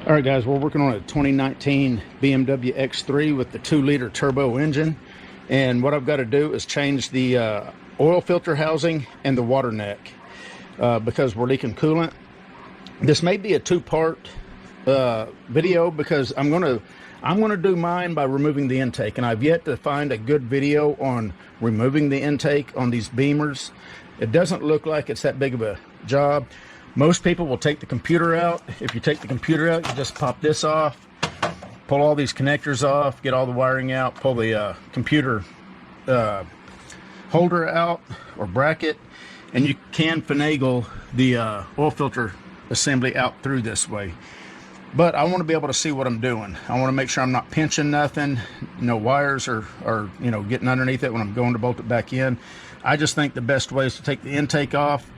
All right, guys, we're working on a 2019 BMW X3 with the 2-liter turbo engine. And what I've got to do is change the oil filter housing and the water neck because we're leaking coolant. This may be a two-part video because I'm gonna do mine by removing the intake, and I've yet to find a good video on removing the intake on these Beamers. It doesn't look like it's that big of a job. Most people will take the computer out. If you take the computer out, you just pop this off, pull all these connectors off, get all the wiring out, pull the computer holder out or bracket, and you can finagle the oil filter assembly out through this way. But I want to be able to see what I'm doing. I want to make sure I'm not pinching nothing, no wires are you know, getting underneath it when I'm going to bolt it back in. I just think the best way is to take the intake off,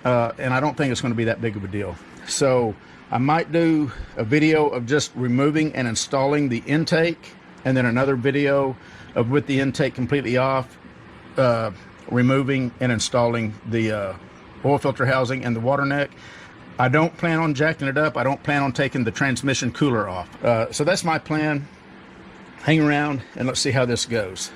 and I don't think it's going to be that big of a deal. So I might do a video of just removing and installing the intake, and then another video of with the intake completely off, removing and installing the oil filter housing and the water neck. I don't plan on jacking it up. I don't plan on taking the transmission cooler off. So that's my plan. Hang around and let's see how this goes.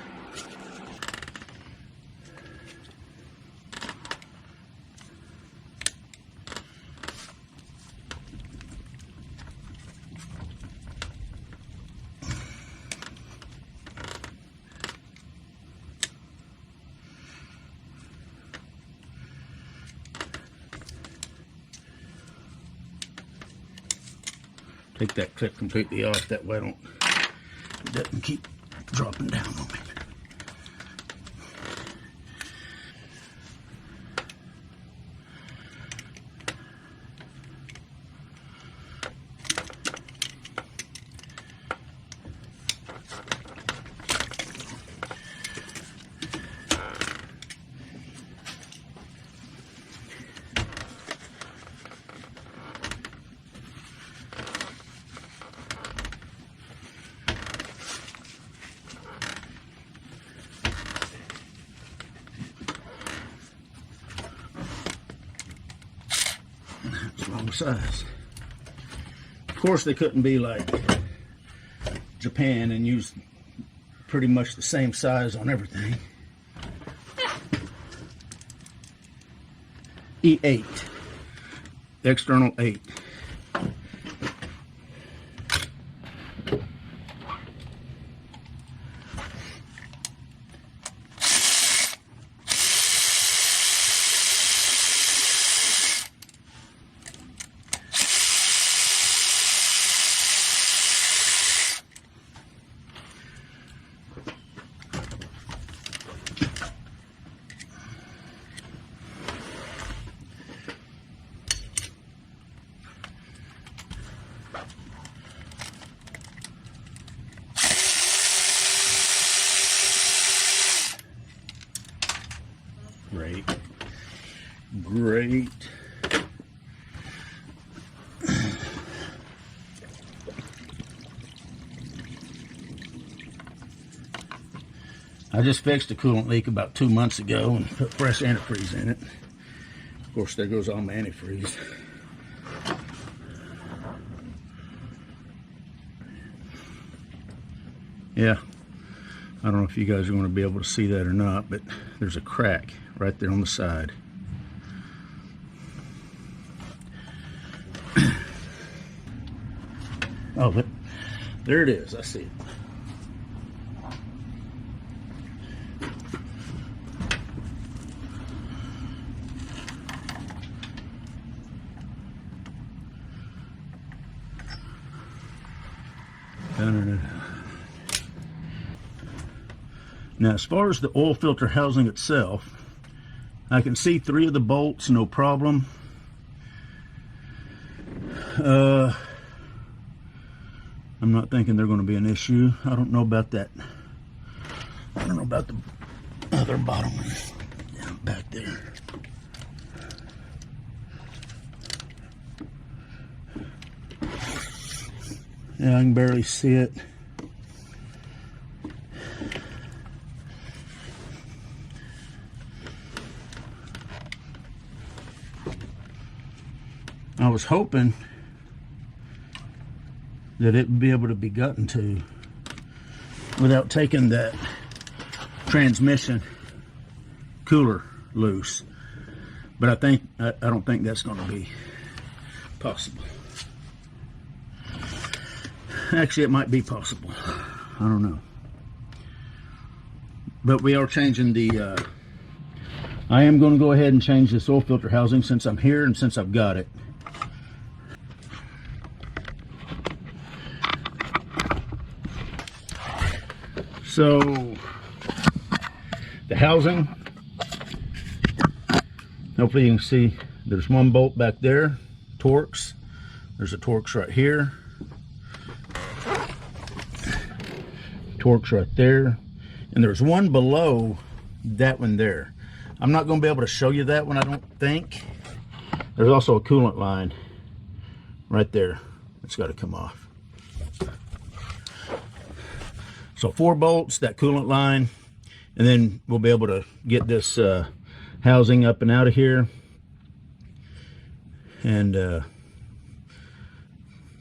Take that clip completely off, that way it doesn't keep dropping down on me. Wrong size. Of course, they couldn't be like Japan and use pretty much the same size on everything. E8, external 8. Great. I just fixed a coolant leak about 2 months ago and put fresh antifreeze in it. Of course, there goes all my antifreeze. Yeah, I don't know if you guys are going to be able to see that or not, but there's a crack right there on the side. Oh, but there it is. I see it. Now, as far as the oil filter housing itself, I can see 3 of the bolts, no problem. I'm not thinking they're going to be an issue. I don't know about that. I don't know about the other bottom one down back there. Yeah, I can barely see it. I was hoping that it would be able to be gotten to without taking that transmission cooler loose. But I don't think that's going to be possible. Actually, it might be possible. I don't know. But we are changing the I am going to go ahead and change this oil filter housing since I'm here and since I've got it. So the housing, hopefully you can see there's one bolt back there, Torx. There's a Torx right here, Torx right there, and there's one below that one there. I'm not going to be able to show you that one, I don't think. There's also a coolant line right there. It's got to come off. So 4 bolts, that coolant line, and then we'll be able to get this housing up and out of here and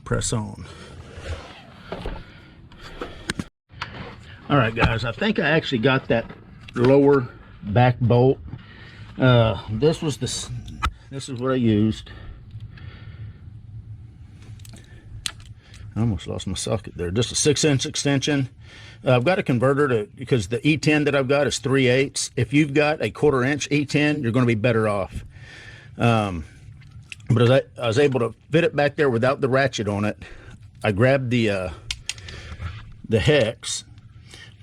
press on. All right, guys, I think I actually got that lower back bolt. This is what I used. I almost lost my socket there. Just a 6-inch extension. I've got a converter to, because the E10 that I've got is 3/8. If you've got a 1/4-inch E10, you're going to be better off. But I was able to fit it back there without the ratchet on it. I grabbed the hex,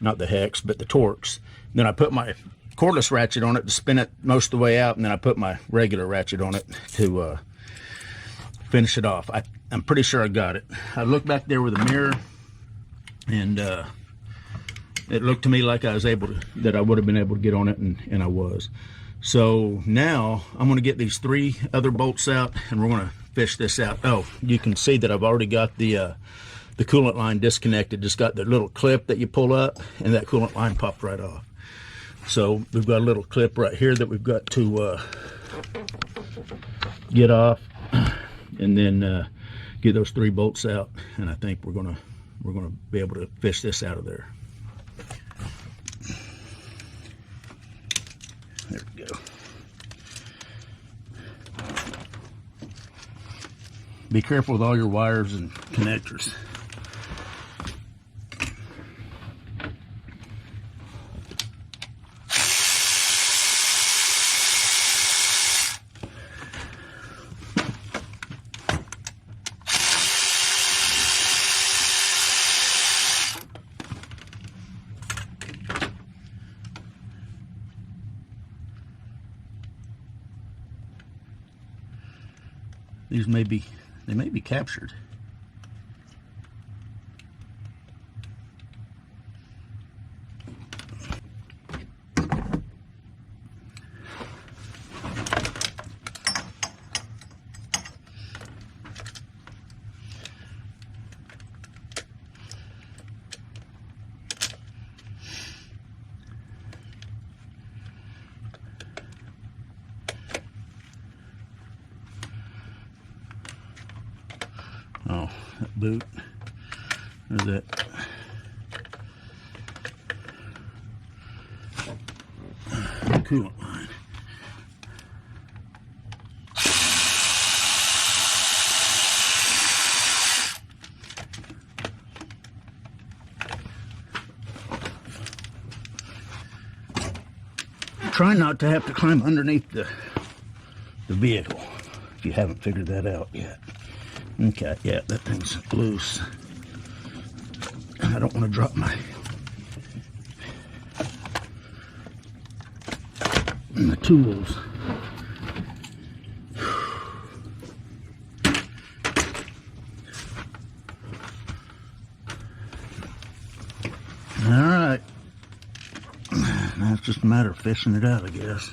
not the hex, but the Torx. Then I put my cordless ratchet on it to spin it most of the way out, and then I put my regular ratchet on it to finish it off. I'm pretty sure I got it. I looked back there with a mirror, and it looked to me like I was able to, that I would have been able to get on it, and I was. So now I'm going to get these 3 other bolts out, and we're going to fish this out. Oh, you can see that I've already got the coolant line disconnected. Just got the little clip that you pull up, and that coolant line popped right off. So we've got a little clip right here that we've got to get off, and then get those 3 bolts out, and I think we're gonna be able to fish this out of there. There we go. Be careful with all your wires and connectors. These may be captured. Oh, that boot. There's that. Coolant line. Try not to have to climb underneath the vehicle if you haven't figured that out yet. Okay, yeah, that thing's loose. I don't want to drop my tools. All right. Now it's just a matter of fishing it out, I guess.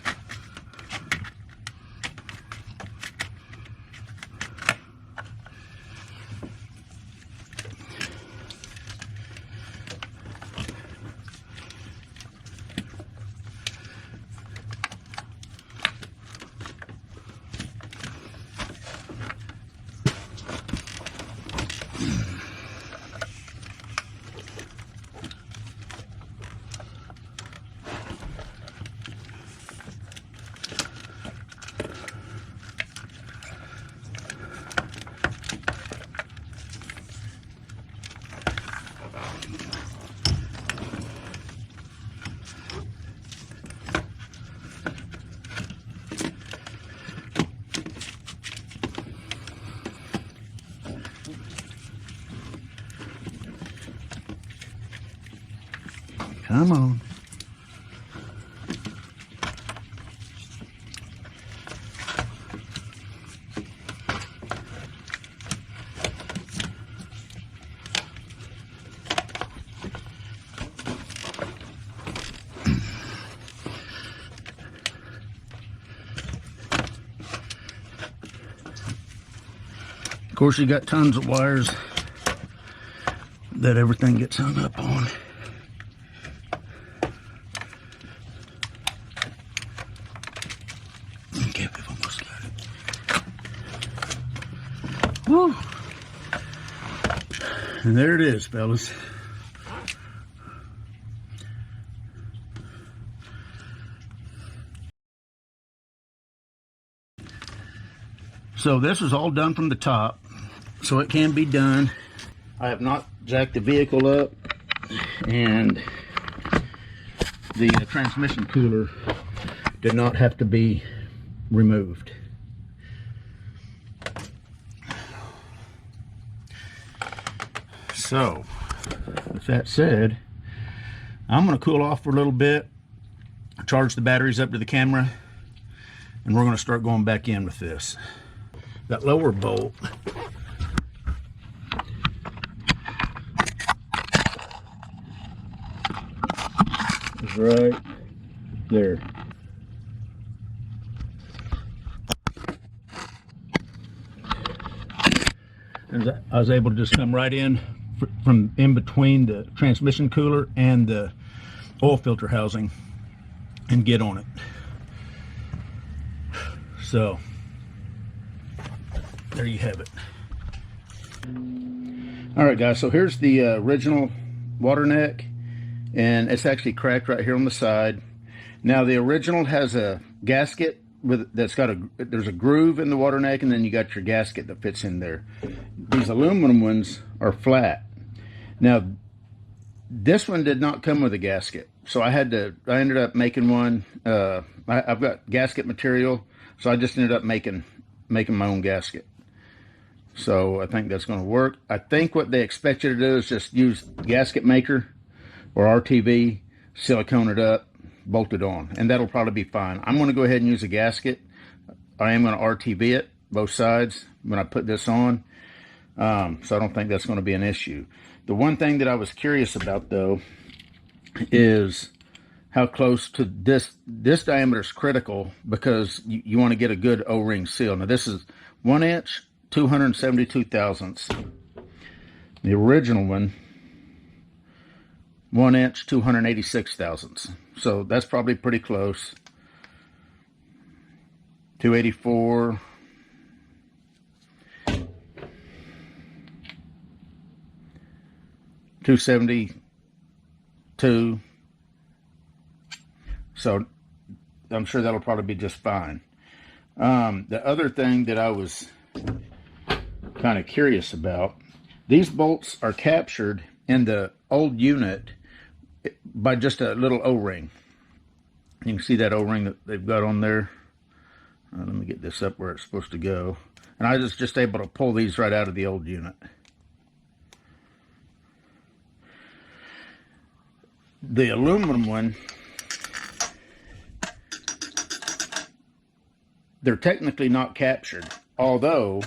Come on. Of course, you got tons of wires that everything gets hung up on. Okay, we've almost got it. Woo! And there it is, fellas. So this is all done from the top, so it can be done. I have not jacked the vehicle up, and the transmission cooler did not have to be removed. So, with that said, I'm going to cool off for a little bit, charge the batteries up to the camera, and we're going to start going back in with this. That lower bolt is right there. And I was able to just come right in from in between the transmission cooler and the oil filter housing and get on it. So there you have it. All right, guys, so here's the original water neck, and it's actually cracked right here on the side. Now the original has a gasket that's got there's a groove in the water neck, and then you got your gasket that fits in there. These aluminum ones are flat. Now this one did not come with a gasket, so I ended up making one. I've got gasket material, so I just ended up making my own gasket. So I think that's going to work. I think what they expect you to do is just use gasket maker or RTV, silicone it up, bolt it on, and that'll probably be fine. I'm going to go ahead and use a gasket. I am going to RTV it, both sides, when I put this on. So I don't think that's going to be an issue. The one thing that I was curious about, though, is how close to this diameter is critical, because you want to get a good O-ring seal. Now this is 1 inch, 272 thousandths. The original one, 1 inch, 286 thousandths. So that's probably pretty close. 284. 272. So I'm sure that'll probably be just fine. The other thing that I was kind of curious about, these bolts are captured in the old unit by just a little O-ring. You can see that O-ring that they've got on there. Let me get this up where it's supposed to go. And I was just able to pull these right out of the old unit. The aluminum one, they're technically not captured, although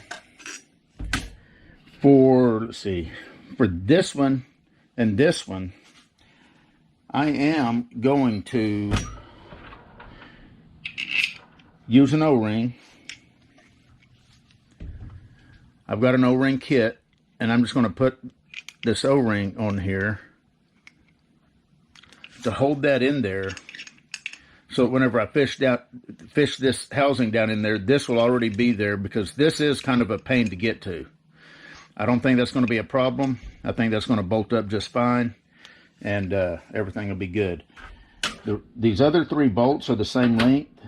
for this one and this one, I am going to use an O-ring. I've got an O-ring kit, and I'm just going to put this O-ring on here to hold that in there, so whenever I fish this housing down in there, this will already be there, because this is kind of a pain to get to. I don't think that's going to be a problem. I think that's going to bolt up just fine, and everything will be good. These other 3 bolts are the same length,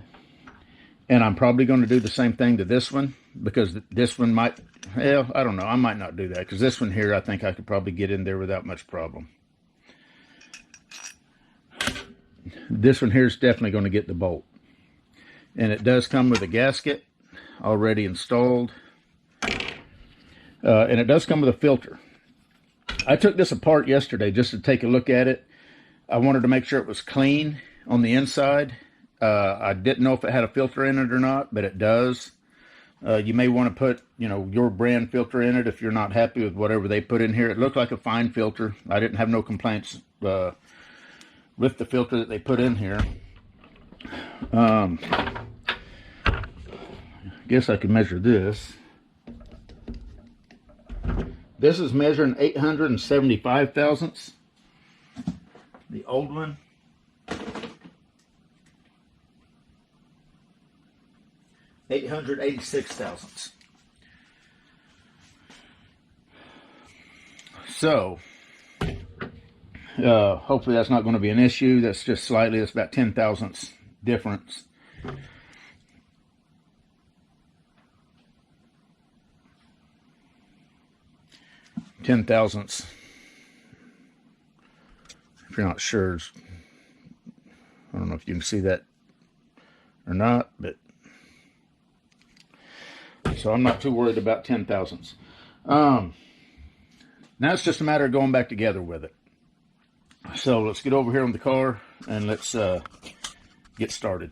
and I'm probably going to do the same thing to this one, because this one might, well, I don't know, I might not do that, because this one here, I think I could probably get in there without much problem. This one here is definitely going to get the bolt, and it does come with a gasket already installed, and it does come with a filter. I took this apart yesterday just to take a look at it. I wanted to make sure it was clean on the inside. I didn't know if it had a filter in it or not, but it does. You may want to put, your brand filter in it if you're not happy with whatever they put in here. It looked like a fine filter. I didn't have no complaints with the filter that they put in here. I guess I could measure this. This is measuring 875 thousandths. The old one. 886 thousandths. So, hopefully that's not going to be an issue. That's just slightly, that's about 10 thousandths difference. Ten thousandths. If you're not sure, I don't know if you can see that or not, but so I'm not too worried about 10 thousandths. Now it's just a matter of going back together with it. So let's get over here on the car and let's get started.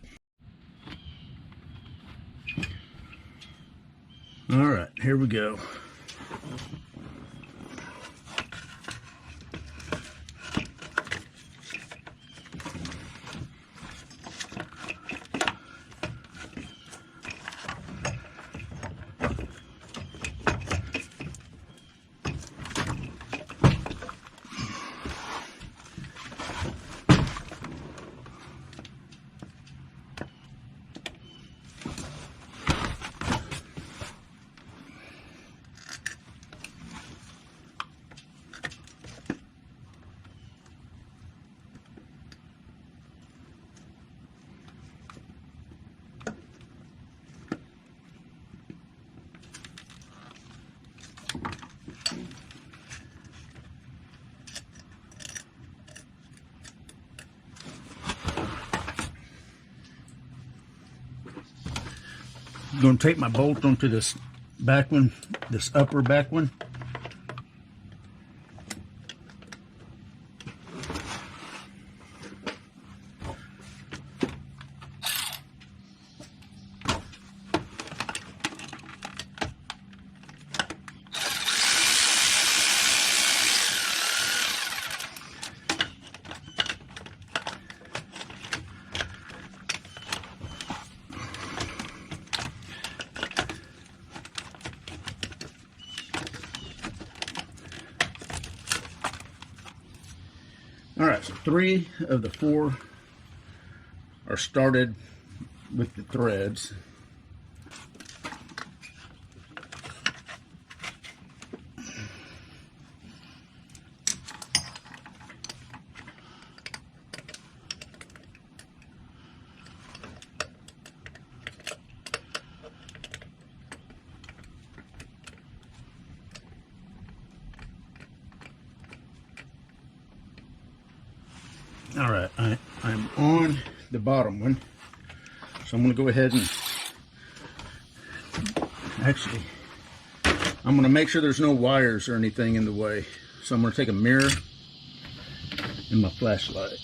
All right, here we go. I'm going to take my bolt onto this back one, this upper back one. All right, so 3 of the 4 are started with the threads. All right, I'm on the bottom one, so I'm going to go ahead and actually, I'm going to make sure there's no wires or anything in the way. So I'm going to take a mirror and my flashlight.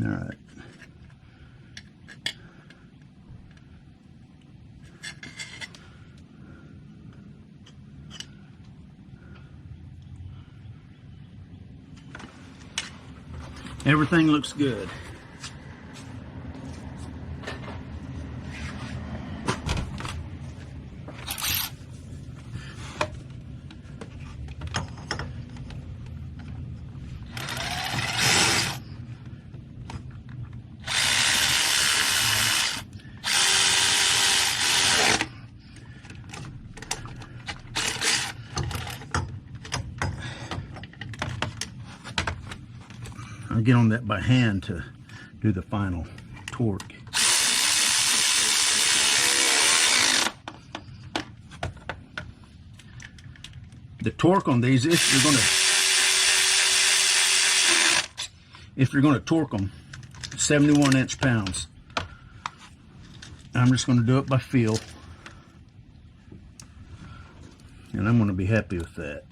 All right. Everything looks good. I get on that by hand to do the final torque. The torque on these, if you're going to torque them, 71 inch-pounds. I'm just going to do it by feel, and I'm going to be happy with that.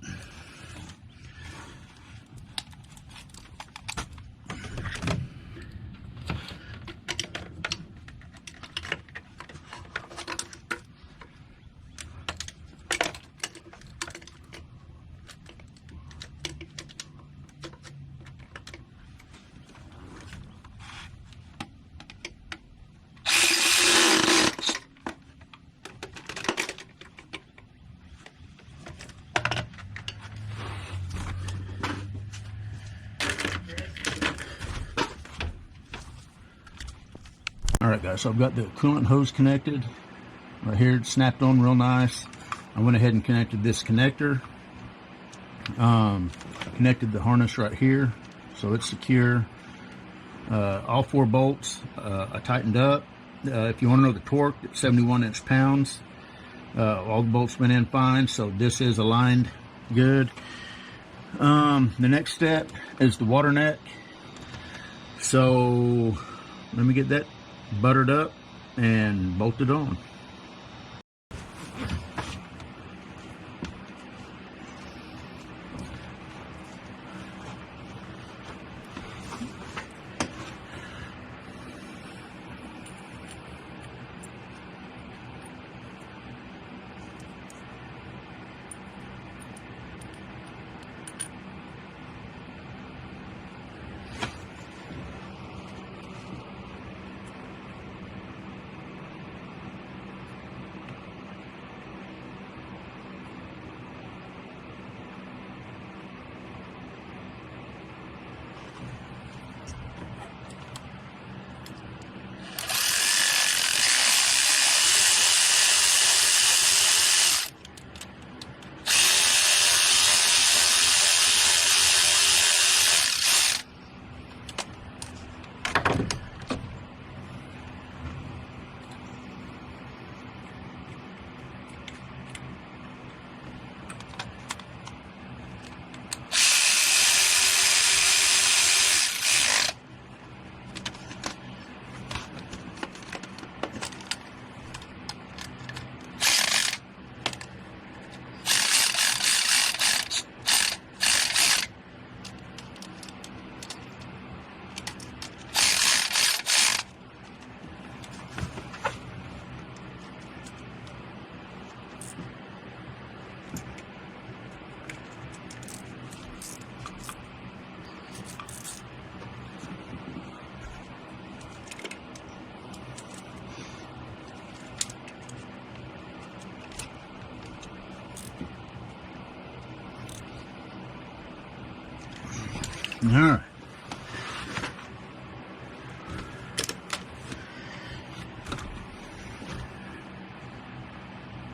Alright guys, so I've got the coolant hose connected right here. It's snapped on real nice. I went ahead and connected this connector. Connected the harness right here so it's secure. All 4 bolts I tightened up. If you want to know the torque, it's 71 inch-pounds. All the bolts went in fine, so this is aligned good. The next step is the water neck. So let me get that buttered up and bolted on. All right.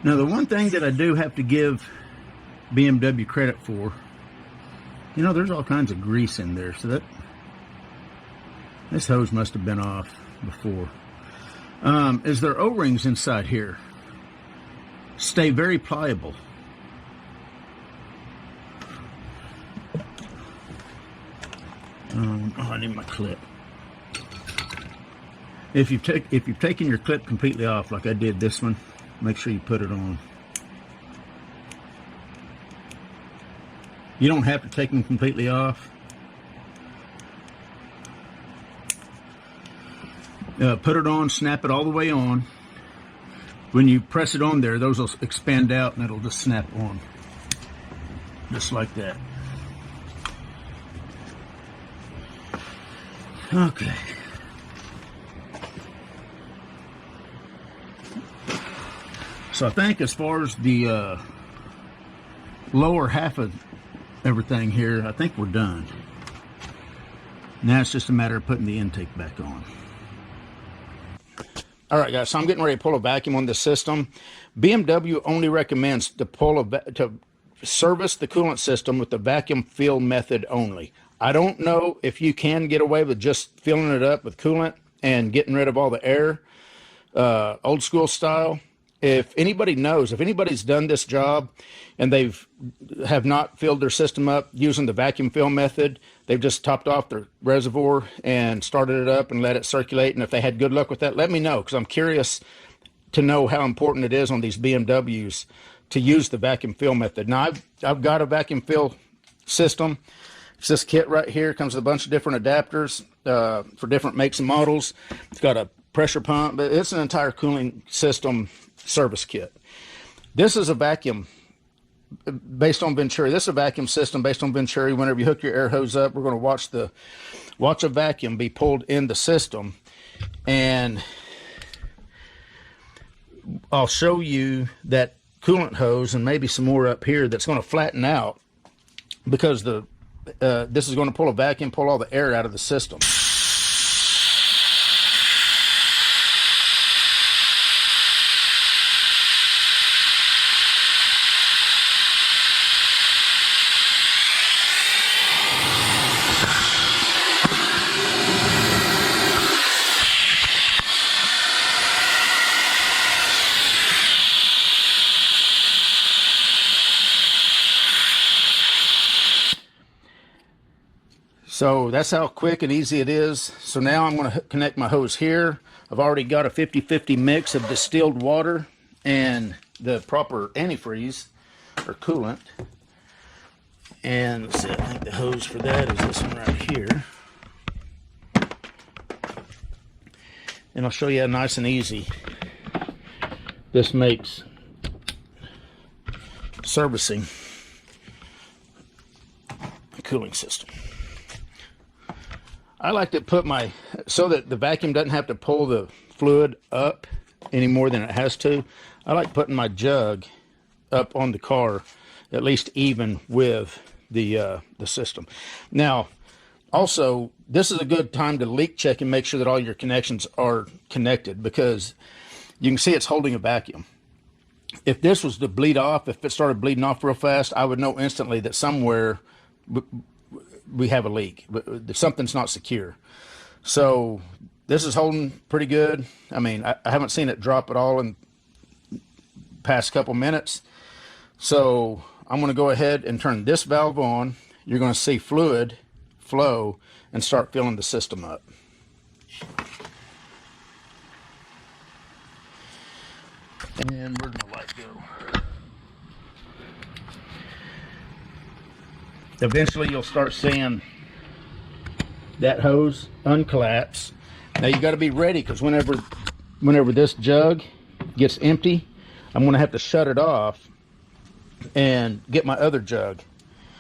Now the one thing that I do have to give BMW credit for, you know, there's all kinds of grease in there, so that this hose must have been off before. Is there O-rings inside here? Stay very pliable. Oh, I need my clip. If you've taken your clip completely off, like I did this one, make sure you put it on. You don't have to take them completely off. Put it on, snap it all the way on. When you press it on there, those will expand out and it'll just snap on. Just like that. Okay. So I think as far as the lower half of everything here, I think we're done. Now it's just a matter of putting the intake back on. All right, guys, so I'm getting ready to pull a vacuum on the system. BMW only recommends to service the coolant system with the vacuum fill method only. I don't know if you can get away with just filling it up with coolant and getting rid of all the air, old school style. If anybody knows, if anybody's done this job and have not filled their system up using the vacuum fill method, they've just topped off their reservoir and started it up and let it circulate. And if they had good luck with that, let me know, because I'm curious to know how important it is on these BMWs to use the vacuum fill method. Now, I've got a vacuum fill system. It's this kit right here. It comes with a bunch of different adapters for different makes and models. It's got a pressure pump, but it's an entire cooling system service kit. This is a vacuum based on Venturi. This is a vacuum system based on Venturi. Whenever you hook your air hose up, we're going to watch a vacuum be pulled in the system, and I'll show you that coolant hose and maybe some more up here that's going to flatten out, because this is going to pull a vacuum, pull all the air out of the system. So that's how quick and easy it is. So now I'm going to connect my hose here. I've already got a 50-50 mix of distilled water and the proper antifreeze or coolant. And let's see, I think the hose for that is this one right here. And I'll show you how nice and easy this makes servicing a cooling system. I like to put so that the vacuum doesn't have to pull the fluid up any more than it has to. I like putting my jug up on the car, at least even with the system. Now, also, this is a good time to leak check and make sure that all your connections are connected, because you can see it's holding a vacuum. If this was to bleed off, if it started bleeding off real fast, I would know instantly that somewhere we have a leak, but something's not secure. So this is holding pretty good. I mean, I haven't seen it drop at all in the past couple minutes. So I'm going to go ahead and turn this valve on. You're going to see fluid flow and start filling the system up. And where'd my light go? Eventually you'll start seeing that hose uncollapse. Now you got to be ready, because whenever this jug gets empty, I'm going to have to shut it off and get my other jug,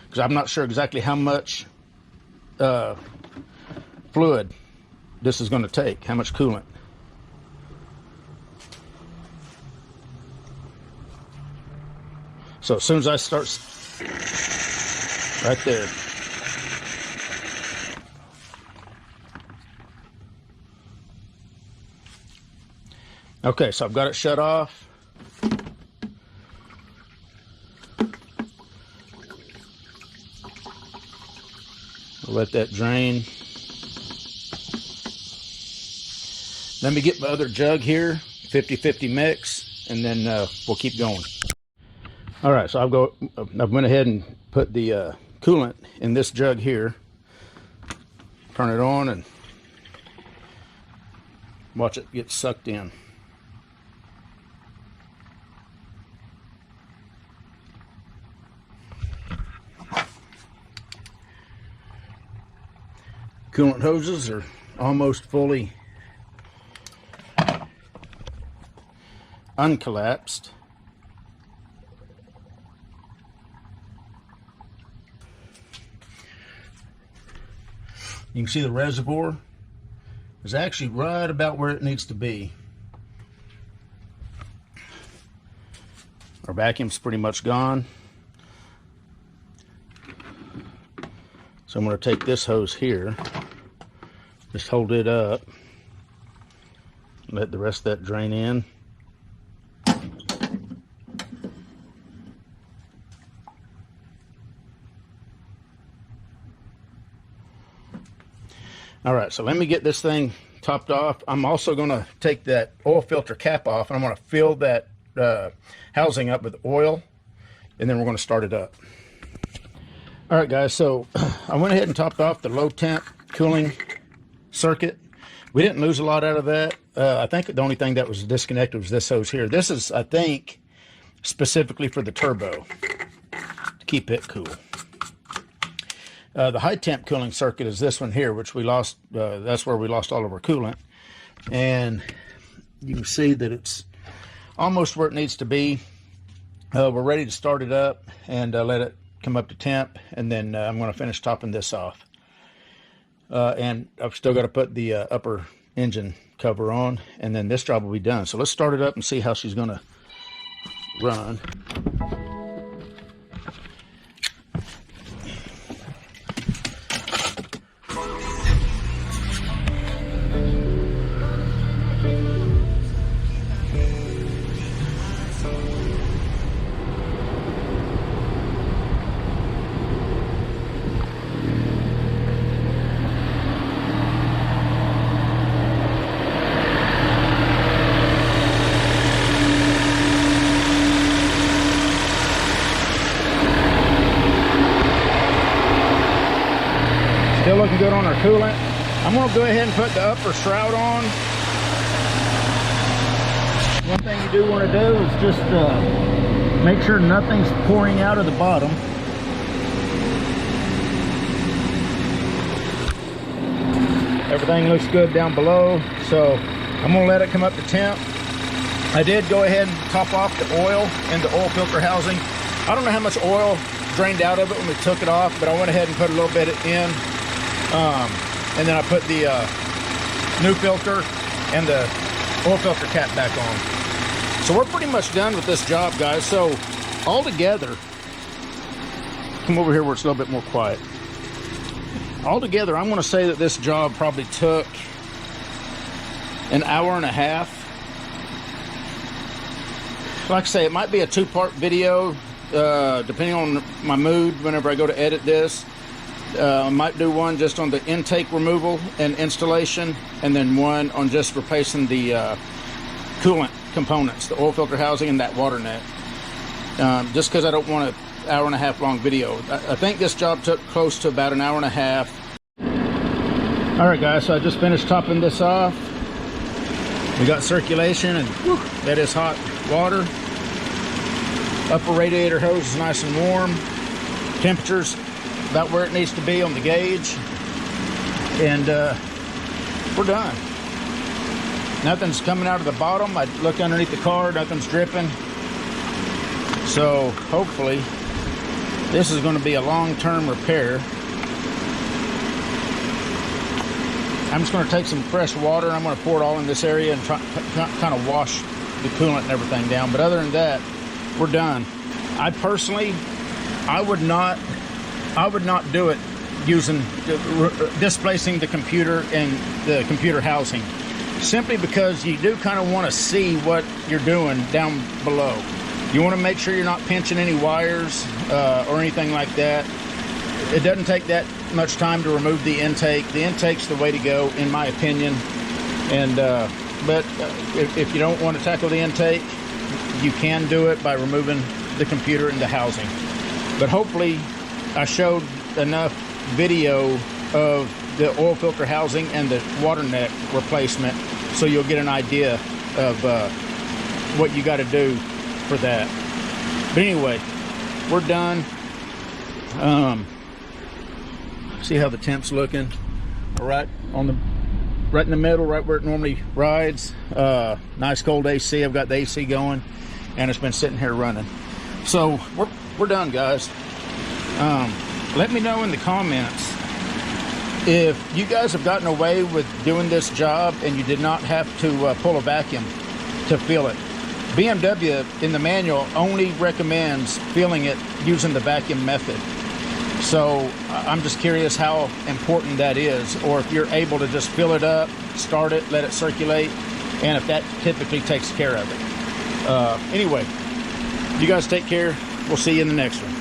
because I'm not sure exactly how much fluid this is going to take, how much coolant. So as soon as I start right there. Okay, so I've got it shut off. I'll let that drain. Let me get my other jug here, 50-50 mix, and then we'll keep going. All right, so I've went ahead and put the coolant in this jug here. Turn it on and watch it get sucked in. Coolant hoses are almost fully uncollapsed. You can see the reservoir is actually right about where it needs to be. Our vacuum's pretty much gone. So I'm going to take this hose here, just hold it up, let the rest of that drain in. All right, so let me get this thing topped off. I'm also going to take that oil filter cap off, and I'm going to fill that housing up with oil, and then we're going to start it up. All right, guys, so I went ahead and topped off the low temp cooling circuit. We didn't lose a lot out of that. I think the only thing that was disconnected was this hose here. This is, I think, specifically for the turbo to keep it cool. The high temp cooling circuit is this one here, which we lost. That's where we lost all of our coolant. And you can see that it's almost where it needs to be. We're ready to start it up and let it come up to temp. And then I'm going to finish topping this off. And I've still got to put the upper engine cover on. And then this job will be done. So let's start it up and see how she's going to run. Still looking good on our coolant. I'm going to go ahead and put the upper shroud on. One thing you do want to do is just make sure nothing's pouring out of the bottom. Everything looks good down below, so I'm going to let it come up to temp. I did go ahead and top off the oil in the oil filter housing. I don't know how much oil drained out of it when we took it off, but I went ahead and put a little bit in. And then I put the new filter and the oil filter cap back on. So we're pretty much done with this job, guys. So all together, come over here where it's a little bit more quiet. All together, I'm going to say that this job probably took an hour and a half. Like I say, it might be a two-part video, depending on my mood whenever I go to edit this. I might do one just on the intake removal and installation, and then one on just replacing the coolant components, the oil filter housing and that water net. Just because I don't want an hour and a half long video. I think this job took close to about an hour and a half. All right, guys, so I just finished topping this off. We got circulation, and whew, that is hot water. Upper radiator hose is nice and warm. Temperature's about where it needs to be on the gauge, and we're done. Nothing's coming out of the bottom. I looked underneath the car, nothing's dripping. So hopefully this is going to be a long-term repair. I'm just going to take some fresh water and I'm going to pour it all in this area and kind of wash the coolant and everything down. But other than that, we're done. I personally, I would not do it using displacing the computer and the computer housing, simply because you do kind of want to see what you're doing down below. You want to make sure you're not pinching any wires or anything like that. It doesn't take that much time to remove the intake. The intake's the way to go, in my opinion. And but if you don't want to tackle the intake, you can do it by removing the computer and the housing. But hopefully I showed enough video of the oil filter housing and the water neck replacement so you'll get an idea of what you got to do for that. But anyway, we're done. See how the temp's looking? Right in the middle, right where it normally rides. Nice cold AC. I've got the AC going, and it's been sitting here running. So we're done, guys. Let me know in the comments if you guys have gotten away with doing this job and you did not have to pull a vacuum to fill it. BMW in the manual only recommends filling it using the vacuum method. So I'm just curious how important that is, or if you're able to just fill it up, start it, let it circulate, and if that typically takes care of it. Anyway, you guys take care. We'll see you in the next one.